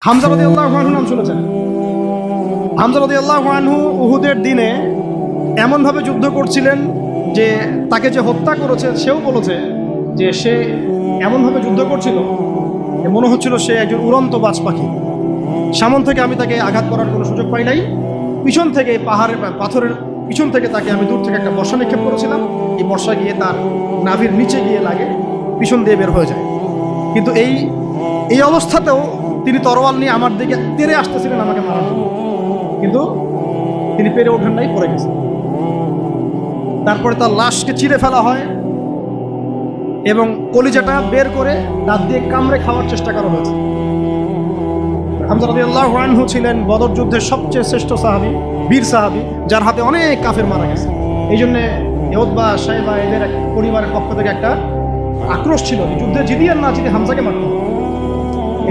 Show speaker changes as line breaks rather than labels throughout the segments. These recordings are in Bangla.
হামজা রাদিয়াল্লাহু আনহু নাম শুনেছেন? হামজা রাদিয়াল্লাহু আনহু উহুদের দিনে এমনভাবে যুদ্ধ করছিলেন যে তাকে যে হত্যা করেছে সেও বলেছে যে সে এমনভাবে যুদ্ধ করছিল যে মনে হচ্ছিল সে একজন উড়ন্ত বাজ পাখি। সামন থেকে আমি তাকে আঘাত করার কোনো সুযোগ পাই নাই, পিছন থেকে পাহাড়ের পাথরের পিছন থেকে তাকে আমি দূর থেকে একটা বর্ষা নিক্ষেপ করেছিলাম। এই বর্ষা গিয়ে তার নাভির নিচে গিয়ে লাগে, পিছন দিয়ে বের হয়ে যায়। কিন্তু এই অবস্থাতেও তিনি তরোয়াল নিয়ে আমার দিকে তেড়ে আসতেছিলেন আমাকে মারার জন্য, কিন্তু তিনি পেরে ওঠেন নাই, পড়ে গেছেন। তারপরে তার লাশকে চিরে ফেলা হয় এবং কলিজাটা বের করে দাঁত দিয়ে কামড়ে খাওয়ার চেষ্টা করা হয়েছে। হামজা রাদিয়াল্লাহু আনহু ছিলেন বদর যুদ্ধের সবচেয়ে শ্রেষ্ঠ সাহাবী, বীর সাহাবী, যার হাতে অনেক কাফের মারা গেছে। এই জন্যে ইউতবা, শাইবা এদের পরিবারের পক্ষ থেকে একটা আক্রোশ ছিল, যুদ্ধে জিতি আর না জিতে হামজাকে মারতে হবে।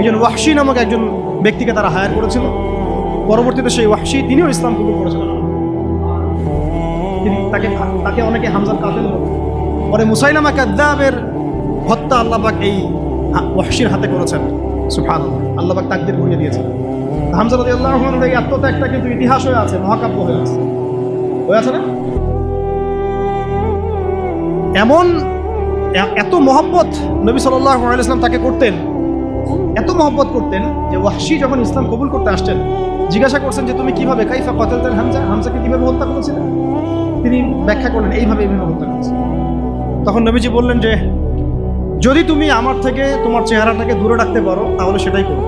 এই জন্য ওয়াহশী নামক একজন ব্যক্তিকে তারা হায়ার করেছিল। পরবর্তীতে সেই ওয়াহশী তিনিও ইসলাম কবুল করেছিলেন। তাকে অনেকে হামজার কাফেল বলে। পরে মুসাইলামা কাযযাবের হত্যা আল্লাহ পাক এই ওয়াহশীর হাতে করেছেন। সুবহানাল্লাহ, আল্লাহ পাক তাকদীর ঘুরিয়ে দিয়েছেন। হামজা রাদিয়াল্লাহু আনহুর এই আত্মত্যাগটা কিন্তু ইতিহাস হয়ে আছে, মহাকাব্য হয়ে আছে না? এমন এত মহব্বত নবী সাল্লাল্লাহু আলাইহি ওয়াসাল্লাম তাকে করতেন, এত মহব্বত করতেন যে ওয়াহশী যখন ইসলাম কবুল করতে আসতেন জিজ্ঞাসা করছেন যে তুমি কিভাবে কাইফা কাতালতাল হামজা, হামজাকে কিভাবে হত্যা করেছিলেন? তিনি ব্যাখ্যা করলেন এইভাবে হত্যা করেছেন। তখন নবীজি বললেন যে যদি তুমি আমার থেকে তোমার চেহারাটাকে দূরে রাখতে পারো তাহলে সেটাই করো।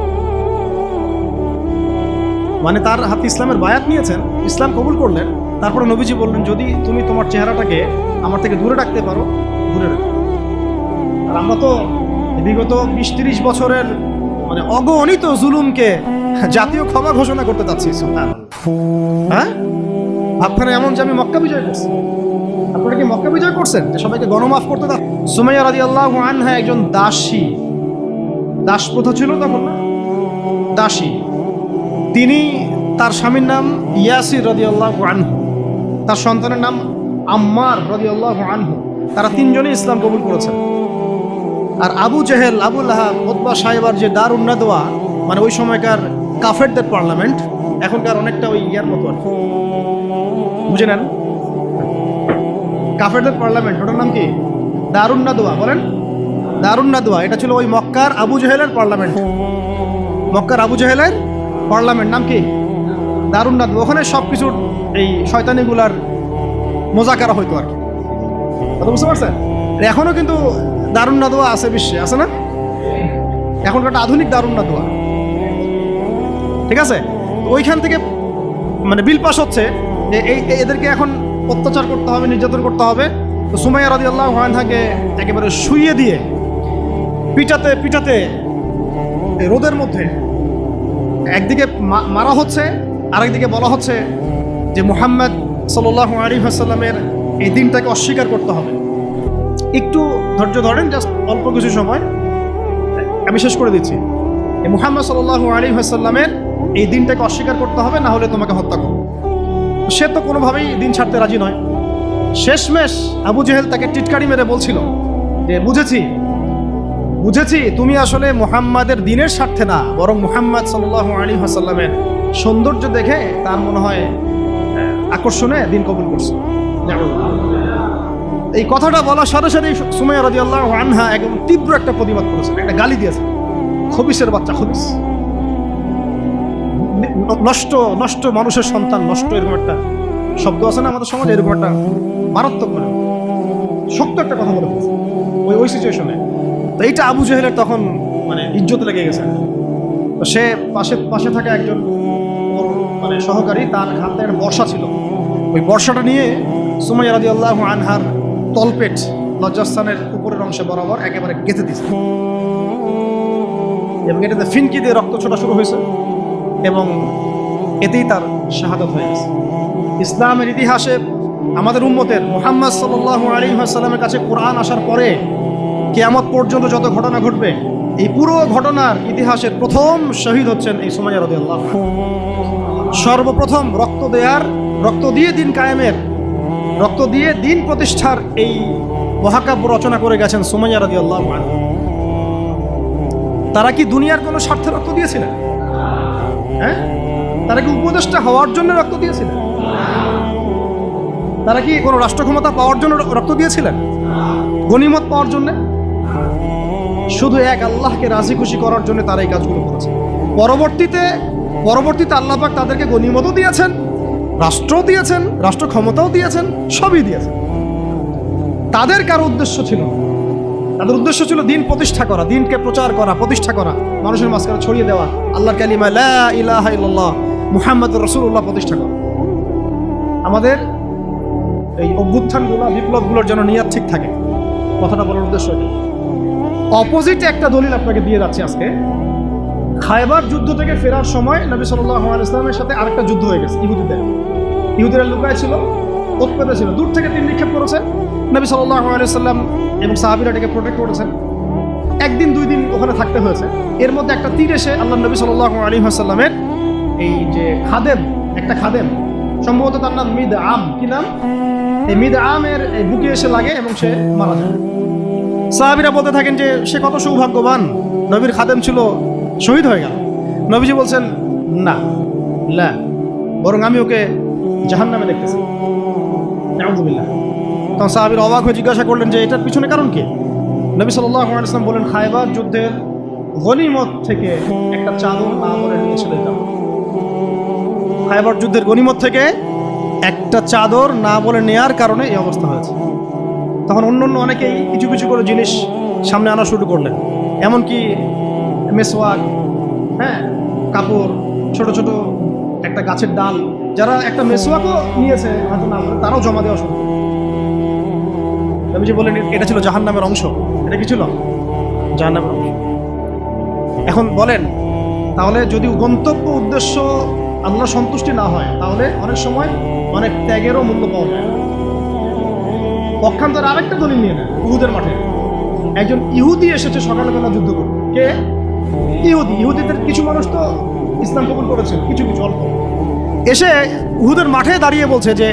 মানে তার হাতে ইসলামের বায়াত নিয়েছেন, ইসলাম কবুল করলেন, তারপরে নবীজি বললেন যদি তুমি তোমার চেহারাটাকে আমার থেকে দূরে রাখতে পারো দূরে রাখো। আর আমরা তো বিগত 20-30 বছরের মানে অগণিত জুলুমকে জাতীয় ক্ষমা ঘোষণা করতে চাচ্ছি। হ্যাঁ, আপনারা এমন যে আমি মক্কা বিজয় করছি, আপনারা কি মক্কা বিজয় করছেন যে সবাইকে গণমাফ করতে চাচ্ছেন? সুমাইয়া রাদিয়াল্লাহু আনহা একজন দাসী, দাস প্রথা ছিল তখন না, দাসী। তিনি, তার স্বামীর নাম ইয়াসির রাদিয়াল্লাহু আনহু, তার সন্তানের নাম আম্মার রাদিয়াল্লাহু আনহু। তারা তিনজনই ইসলাম কবুল করেছেন। আর আবু জেহেল, আবু লাহাব, উতবা সাহেবার যে দারুন নাদওয়া, মানে ওই সময়কার কাফেরদের পার্লামেন্ট, এখনকার অনেকটা ওই ইয়ার মতো আর কি, বুঝে নেন, কাফেরদের পার্লামেন্ট, ওটার নাম কি? দারুন নাদওয়া। বলেন দারুন নাদওয়া। এটা ছিল ওই মক্কার আবু জেহেলের পার্লামেন্ট। মক্কার আবু জেহেলের পার্লামেন্ট নাম কি? দারুন নাদওয়া। ওখানে সব কিছুর এই শয়তানিগুলার মোজাকারা হইতো আর কি। কথা বুঝতে পারছেন? এখনো কিন্তু দারুন নাদওয়া আছে বিশ্বে, আছে না? এখনকার একটা আধুনিক দারুন নাদওয়া, ঠিক আছে? ওইখান থেকে মানে বিল পাস হচ্ছে যে এদেরকে এখন অত্যাচার করতে হবে, নির্যাতন করতে হবে। তো সুমাইয়া রাদিয়াল্লাহু আনহাকে একেবারে শুইয়ে দিয়ে পিটাতে পিটাতে রোদের মধ্যে একদিকে মারা হচ্ছে, আরেকদিকে বলা হচ্ছে যে মুহাম্মদ সাল্লাল্লাহু আলাইহি ওয়াসাল্লামের এই দিনটাকে অস্বীকার করতে হবে। একটু ধৈর্য ধরেন, জাস্ট অল্প কিছু সময়, আমি শেষ করে দিচ্ছি। এই মুহাম্মদ সাল্লাল্লাহু আলাইহি ওয়াসাল্লামের এই দিনটাকে অস্বীকার করতে হবে, না হলে তোমাকে হত্যা করব। সে তো কোনোভাবেই দিন ছাড়তে রাজি নয়। শেষমেশ আবু জেহেল তাকে টিটকারি মেরে বলছিল যে বুঝেছি তুমি আসলে মুহাম্মাদের দিনের স্বার্থে না, বরং মুহাম্মদ সাল্লাল্লাহু আলাইহি ওয়াসাল্লামের সৌন্দর্য দেখে তার মনে হয় আকর্ষণে দিন কবুল করছে। এই কথাটা বলার সাথে সাথেই সুমাইয়া রাদিয়াল্লাহু আনহা একদম তীব্র একটা প্রতিবাদ করেছেন, একটা গালি দিয়েছেন। খবিসের বাচ্চা, খবিস, নষ্ট নষ্ট মানুষের সন্তান, নষ্ট, এরকম একটা শব্দ আছে না আমাদের সমাজে, এরকম একটা মারাত্মক মানে শক্ত একটা কথা বলে ফেলছে ওই সিচুয়েশনে। তো এইটা আবু জেহেলের তখন মানে ইজ্জত লেগে গেছে। তো সে পাশে থাকা একজন মানে সহকারী, তার হাতে একটা বর্ষা ছিল, ওই বর্ষাটা নিয়ে সুমাইয়া রাদিয়াল্লাহু আনহার তলপেট, লজ্জাস্থানের উপরের অংশে বরাবর একেবারে গেঁথে দিয়েছে এবং এটাতে ফিনকি দিয়ে রক্ত ছোটা শুরু হয়েছে এবং এতেই তার শাহাদাত হয়ে গেছে। ইসলামের ইতিহাসে আমাদের উম্মতের মুহাম্মদ সাল্লাল্লাহু আলাইহি ওয়াসাল্লামের কাছে কোরআন আসার পরে কিয়ামত পর্যন্ত যত ঘটনা ঘটবে, এই পুরো ঘটনার ইতিহাসের প্রথম শহীদ হচ্ছেন এই সুমাইয়া রাদিয়াল্লাহু আনহা। সর্বপ্রথম রক্ত দিয়ে দিন কায়েমের, রক্ত দিয়ে দিন প্রতিষ্ঠার এই মহাকাব্য রচনা করে গেছেন সুমাইয়া রাদিয়াল্লাহু আনহা। তারা কি দুনিয়ার কোনো স্বার্থে রক্ত দিয়েছিলেন? হ্যাঁ, তারা কি উপদেষ্টা হওয়ার জন্য রক্ত দিয়েছিলেন? তারা কি কোনো রাষ্ট্র ক্ষমতা পাওয়ার জন্য রক্ত দিয়েছিলেন? গনিমত পাওয়ার জন্য? শুধু এক আল্লাহকে রাজি খুশি করার জন্য তারা এই কাজগুলো করেছে। পরবর্তীতে আল্লাহ পাক তাদেরকে গনিমতও দিয়েছেন, রাষ্ট্রও দিয়েছেন, রাষ্ট্র ক্ষমতাও দিয়েছেন, সবই দিয়েছেন। তাদের কারো উদ্দেশ্য ছিল না। তাদের উদ্দেশ্য ছিল দিন প্রতিষ্ঠা করা, দিনকে প্রচার করা, প্রতিষ্ঠা করা, মানুষের মাঝখানে ছড়িয়ে দেওয়া আল্লাহর কালিমা লা ইলাহা ইল্লাল্লাহ মুহাম্মাদুর রাসূলুল্লাহ প্রতিষ্ঠা করা। আমাদের এই অভ্যুত্থানগুলো, বিপ্লবগুলোর জন্য নিয়ত ঠিক থাকে। কথাটা বলার উদ্দেশ্য এটা। অপোজিটে একটা দলিল আপনাকে দিয়ে যাচ্ছে আজকে। খায়বার যুদ্ধ থেকে ফেরার সময় নবী সাল্লাল্লাহু আলাইহি ওয়াসাল্লামের সাথে আরেকটা যুদ্ধ হয়ে গেছে ইহুদিরা লুকায় ছিল, উৎপেতে ছিল, দূর থেকে তীর নিক্ষেপ করেছে। নবী সাল্লাল্লাহু আলাইহি ওয়াসাল্লাম এবং সাহাবীরা এটাকে প্রোটেক্ট করেছেন। একদিন দুই দিন ওখানে থাকতে হয়েছে। এর মধ্যে একটা তীর এসে আল্লাহ নবী সাল্লাল্লাহু আলাইহি ওয়াসাল্লামের এই যে একটা খাদেম, সম্ভবত তার নাম মিদআম, কি নাম, এই মিদআমের বুকে এসে লাগে এবং সে মারা যায়। সাহাবীরা বলতে থাকেন যে সে কত সৌভাগ্যবান, নবীর খাদেম ছিল, শহীদ হয়ে গেল। নবীজি বলছেন না, বরং আমি ওকে জাহান্নামে দেখতেছি। নাউযুবিল্লাহ। তখন সাহাবীরা অবাক হয়ে জিজ্ঞাসা করলেন যে এটার পিছনে কারণ কি? নবী সাল্লাল্লাহু আলাইহি ওয়াসাল্লাম বলেন, খায়বার যুদ্ধের গনিমত থেকে একটা চাদর না বলে নিয়েছিল। খায়বার যুদ্ধের গনিমত থেকে একটা চাদর না বলে নেয়ার কারণে এই অবস্থা হয়েছে। তখন অন্য অনেকেই কিছু কিছু করে জিনিস সামনে আনা শুরু করলেন, এমনকি মেসওয়াক, হ্যাঁ, কাপড়, ছোট ছোট একটা গাছের ডাল, যারা একটা মেসওয়াকও নিয়েছে হয়তো না বলে, তারাও জমা দেওয়া শুরু করলেন। নবীজি বললেন এটা ছিল জাহান্নামের অংশ। এটা কি ছিল? জাহান্নামের অংশ। এখন বলেন, তাহলে যদি গন্তব্য উদ্দেশ্য আল্লাহ সন্তুষ্টি না হয়, তাহলে অনেক সময় অনেক ত্যাগেরও মূল্য পাওয়া যায়। পক্ষান্তরে আরেকটা দলিল নিয়ে নেন। উহুদের মাঠে একজন ইহুদি এসেছে সকালবেলা যুদ্ধ করতে। কে? ইহুদিদের কিছু মানুষ তো ইসলাম কবুল করেছে, কিছু অল্প। এসে উহুদের মাঠে দাঁড়িয়ে বলছে যে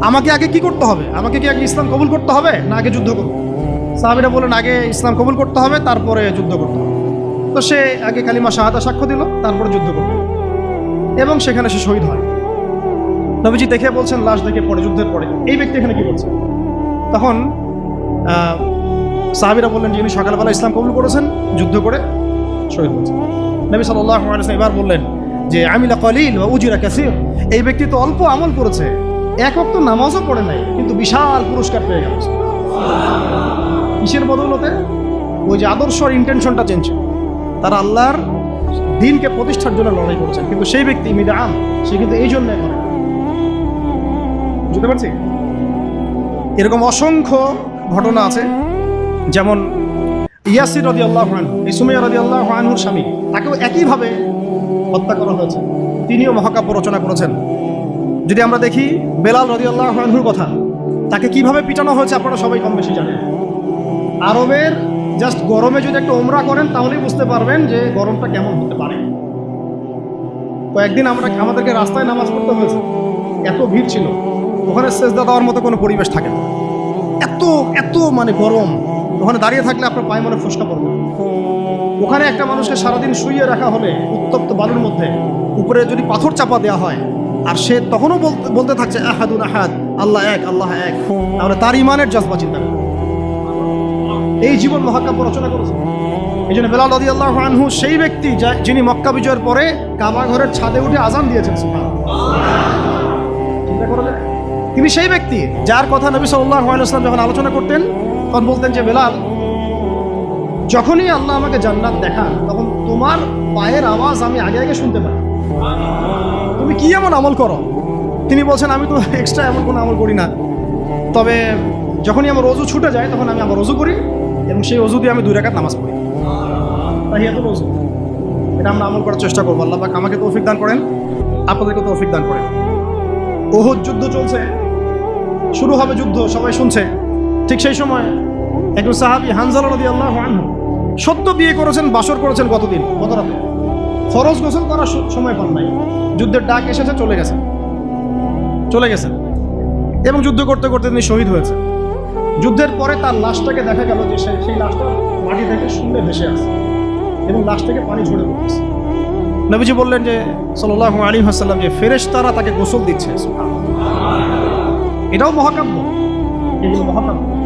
আমাকে আগে কি করতে হবে? আমাকে কি আগে ইসলাম কবুল করতে হবে না আগে যুদ্ধ করবো? সাহাবীরা বলেন আগে ইসলাম কবুল করতে হবে, তারপরে যুদ্ধ করতে হবে। তো সে আগে কালিমা শাহাদা সাক্ষ্য দিল, তারপরে যুদ্ধ করবে, এবং সেখানে সে শহীদ হয়। নবীজি দেখে বলছেন, লাশ দেখে পড়ে, যুদ্ধের পরে এই ব্যক্তি এখানে কি করছে? তখন সাহাবীরা বললেন যে ইনি সকালবেলা ইসলাম কবুল করেছেন, যুদ্ধ করে শহীদ হয়েছেন। নবী সাল্লাল্লাহু আলাইহি ওয়াসাল্লাম এবার বললেন যে আমিলা কলিল ওয়া উজরা কাসীর। এই ব্যক্তি তো অল্প আমল করেছে, এক ওয়াক্ত নামাজও পড়ে নাই, কিন্তু বিশাল পুরস্কার পেয়ে গেল। কিসের বদৌলতে? ওই যে আদর্শর ইন্টেনশনটা চেঞ্জ। তারা আল্লাহর দিনকে প্রতিষ্ঠার জন্য লড়াই করেছেন, কিন্তু সেই ব্যক্তি মিদআম, সে কিন্তু এই জন্য করে। বুঝতে পারছি? এরকম অসংখ্য ঘটনা আছে। যেমন ইয়াসির রাদিয়াল্লাহু আনহু, এই সুমাইয়া রাদিয়াল্লাহু আনহুর স্বামী, তাকেও একইভাবে হত্যা করা হয়েছে। তিনিও মহাকাব্য রচনা করেছেন। যদি আমরা দেখি বেলাল রাদিয়াল্লাহু আনহুর কথা, তাকে কিভাবে পিটানো হয়েছে আপনারা সবাই কম বেশি জানেন। আরবের জাস্ট গরমে যদি একটা ওমরা করেন তাহলেই বুঝতে পারবেন যে গরমটা কেমন হতে পারে। কয়েকদিন আমাদেরকে রাস্তায় নামাজ পড়তে হয়েছে, এত ভিড় ছিল, ওখানে সেজদা দেওয়ার মতো কোনো পরিবেশ থাকে না, এত মানে গরম। ওখানে দাঁড়িয়ে থাকলে আপনার পায়ে মনে ফুসকা পড়বে। ওখানে একটা মানুষকে সারাদিন শুইয়ে রাখা হলে উত্তপ্ত বালুর মধ্যে, উপরে যদি পাথর চাপা দেওয়া হয়, আর সে তখনও বলতে থাকছে আহাদুন আহাদ, আল্লাহ এক, আল্লাহ এক, তাহলে তার ইমানের জজবা চিন্তা করে এই জীবন মহাকাব্য রচনা করেছে। এই জন্য বেলাল রাদিয়াল্লাহু আনহু সেই ব্যক্তি যিনি মক্কা বিজয়ের পরে কাবা ঘরের ছাদে উঠে আজান দিয়েছেন। চিন্তা করা যায়? তিনি সেই ব্যক্তি যার কথা নবী সাল্লাল্লাহু আলাইহি ওয়াসাল্লাম যখন আলোচনা করতেন তখন বলতেন যে বেলাল, যখনই আল্লাহ আমাকে জান্নাত দেখান তখন তোমার পায়ের আওয়াজ আমি আগে আগে শুনতে পাই। তুমি কি এমন আমল করো? তিনি বলছেন, আমি তো এক্সট্রা এমন কোনো আমল করি না, তবে যখনই আমার অজু ছুটে যায় তখন আমি আবার অজু করি, এবং সেই অজু দিয়ে আমি 2 রাকাত নামাজ পড়ি। তাহিয়াতুল ওযু। এটা আমরা আমল করার চেষ্টা করবো। আল্লাহ পাক আমাকে তৌফিক দান করেন, আপনাদেরকে তৌফিক দান করেন। উহুদ যুদ্ধ চলছে, শুরু হবে যুদ্ধ, সবাই শুনছে। ঠিক সেই সময় একজন সাহাবী হানজালা রাদিয়াল্লাহু আনহু সদ্য বিয়ে করেছেন, বাসর করেছেন গত রাতে, ফরজ গোসল করার সময় পান নাই, যুদ্ধের ডাক এসেছে, চলে গেছেন এবং যুদ্ধ করতে করতে তিনি শহীদ হয়েছে। যুদ্ধের পরে তার লাশটাকে দেখা গেল যে সেই লাশটা মাটি থেকে শূন্যে ভেসে আছে এবং লাশ থেকে পানি ঝরে পড়ছে। নবীজি বললেন যে সাল্লাল্লাহু আলাইহি ওয়াসাল্লাম যে ফেরেশতারা তাকে গোসল দিচ্ছে। এটাও মহাকাব্য, এগুলো মহাকাব্য।